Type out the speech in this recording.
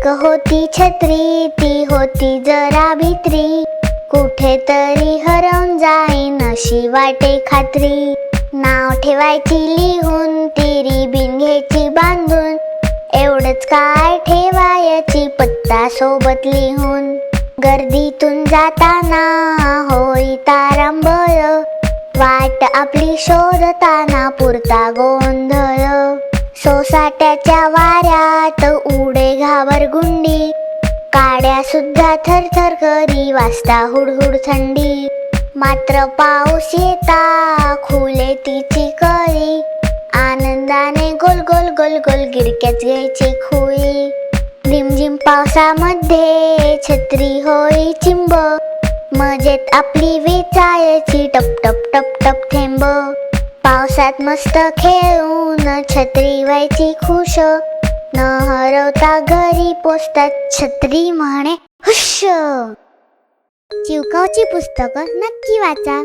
एक होती छत्री, ती होती जरा भित्री, कुठेतरी हरवून जाईन अशी वाटे खात्री. नाव ठेवायची लिहून, ती रिबीन घ्यायची बांधून, एवढंच काय ठेवायची पत्ता सोबत लिहून. गर्दीतून जाताना होई तारांबळ, वाट आपली शोधताना पुरता गोंधळ. सोसाट्याच्या वाऱ्यात उडे घाबरगुंडी, काड्या सुद्धा थरथर करी वाजता हुडहुड थंडी. मात्र पाऊस येता खुले तिची कळी, आनंदाने गोल गोल गोल गोल गिरक्याच घ्यायची खोळी. रिमझिम पावसामध्ये छत्री होई चिंब, मजेत आपली वेचायची टप टप टप टप थेंब. पावसात मस्त खेळून छत्री व्हायची खुश, न हरवता घरी पोचतात छत्री म्हणे हुश. चिवकावची पुस्तकं नक्की वाचा.